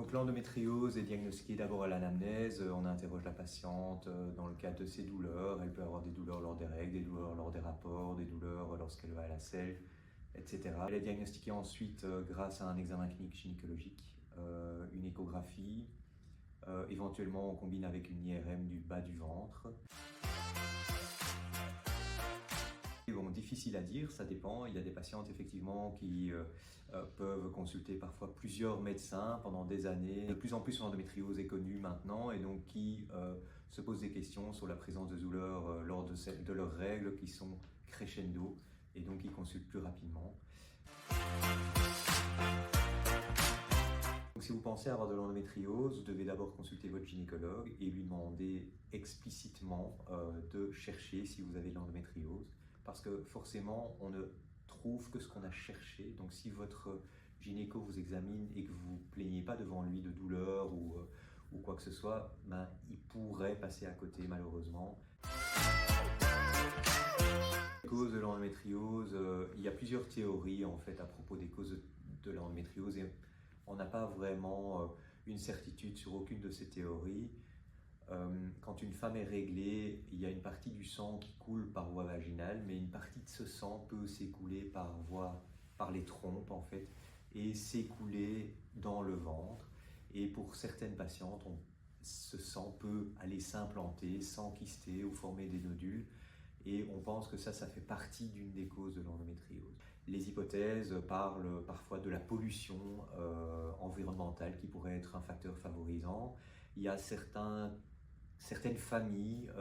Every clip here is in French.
Donc l'endométriose est diagnostiquée d'abord à l'anamnèse, on interroge la patiente dans le cadre de ses douleurs, elle peut avoir des douleurs lors des règles, des douleurs lors des rapports, des douleurs lorsqu'elle va à la selle, etc. Elle est diagnostiquée ensuite grâce à un examen clinique gynécologique, une échographie, éventuellement on combine avec une IRM du bas du ventre. Bon, difficile à dire, ça dépend. Il y a des patientes effectivement qui peuvent consulter parfois plusieurs médecins pendant des années. De plus en plus l'endométriose est connue maintenant et donc qui se posent des questions sur la présence de douleurs lors de leurs règles qui sont crescendo et donc qui consultent plus rapidement. Donc, si vous pensez avoir de l'endométriose, vous devez d'abord consulter votre gynécologue et lui demander explicitement de chercher si vous avez de l'endométriose. Parce que forcément, on ne trouve que ce qu'on a cherché. Donc si votre gynéco vous examine et que vous ne vous plaignez pas devant lui de douleur ou quoi que ce soit, ben, il pourrait passer à côté malheureusement. Les causes de l'endométriose, il y a plusieurs théories en fait à propos des causes de l'endométriose et on n'a pas vraiment une certitude sur aucune de ces théories. Quand une femme est réglée, il y a une partie du sang qui coule par voie vaginale, mais une partie de ce sang peut s'écouler par les trompes en fait, et s'écouler dans le ventre. Et pour certaines patientes, ce sang peut aller s'implanter, s'enkyster ou former des nodules. Et on pense que ça fait partie d'une des causes de l'endométriose. Les hypothèses parlent parfois de la pollution environnementale qui pourrait être un facteur favorisant. Il y a certaines familles,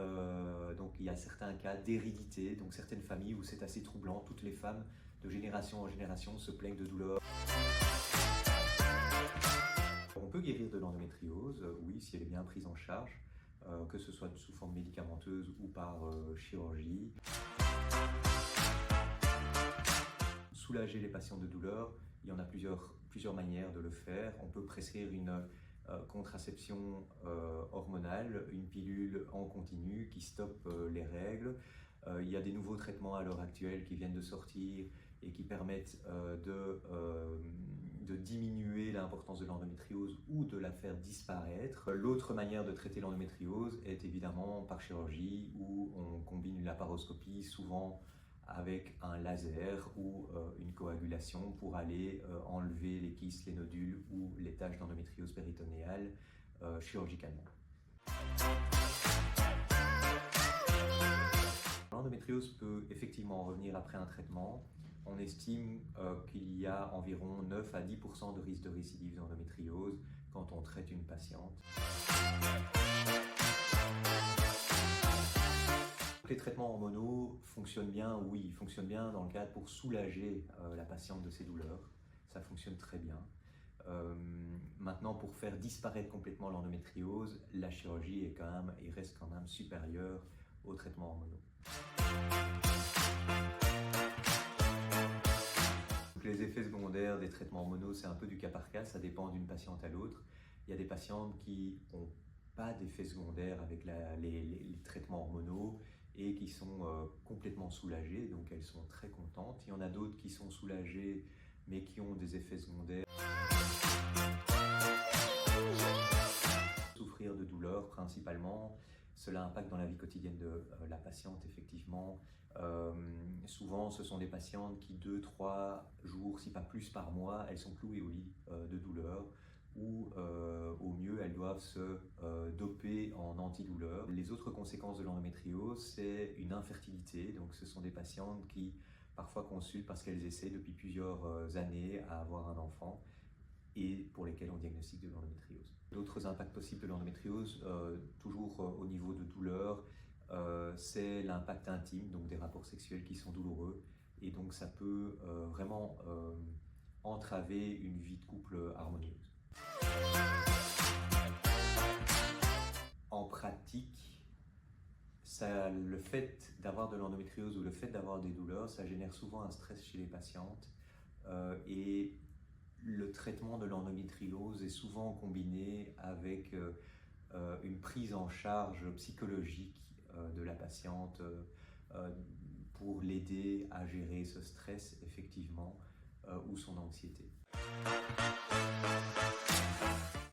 donc il y a certains cas d'hérédité, donc certaines familles où c'est assez troublant, toutes les femmes de génération en génération se plaignent de douleurs. On peut guérir de l'endométriose, oui, si elle est bien prise en charge, que ce soit sous forme médicamenteuse ou par chirurgie. Soulager les patients de douleur, il y en a plusieurs manières de le faire. On peut prescrire une contraception hormonale, une pilule en continu qui stoppe les règles. Il y a des nouveaux traitements à l'heure actuelle qui viennent de sortir et qui permettent de diminuer l'importance de l'endométriose ou de la faire disparaître. L'autre manière de traiter l'endométriose est évidemment par chirurgie où on combine une laparoscopie souvent avec un laser ou une coagulation pour aller enlever les kystes, les nodules ou les taches d'endométriose péritonéale chirurgicalement. L'endométriose peut effectivement revenir après un traitement. On estime qu'il y a environ 9 à 10% de risque de récidive d'endométriose quand on traite une patiente. Les traitements hormonaux fonctionnent bien, oui, ils fonctionnent bien dans le cadre pour soulager la patiente de ses douleurs. Ça fonctionne très bien. Maintenant, pour faire disparaître complètement l'endométriose, la chirurgie reste quand même supérieure aux traitements hormonaux. Donc, les effets secondaires des traitements hormonaux, c'est un peu du cas par cas, ça dépend d'une patiente à l'autre. Il y a des patientes qui n'ont pas d'effets secondaires avec les traitements hormonaux et qui sont complètement soulagées, donc elles sont très contentes. Il y en a d'autres qui sont soulagées mais qui ont des effets secondaires. Souffrir de douleurs principalement, cela impacte dans la vie quotidienne de la patiente effectivement. Souvent ce sont des patientes qui 2-3 jours, si pas plus par mois, elles sont clouées au lit de douleur ou au mieux elles doivent se doper en antidouleur. Les autres conséquences de l'endométriose, c'est une infertilité, donc ce sont des patientes qui parfois consultent parce qu'elles essaient depuis plusieurs années à avoir un enfant et pour lesquels on diagnostique de l'endométriose. D'autres impacts possibles de l'endométriose, toujours au niveau de douleur, c'est l'impact intime, donc des rapports sexuels qui sont douloureux et donc ça peut vraiment entraver une vie de couple harmonieuse. En pratique, le fait d'avoir de l'endométriose ou le fait d'avoir des douleurs, ça génère souvent un stress chez les patientes et le traitement de l'endométriose est souvent combiné avec une prise en charge psychologique de la patiente pour l'aider à gérer ce stress effectivement ou son anxiété.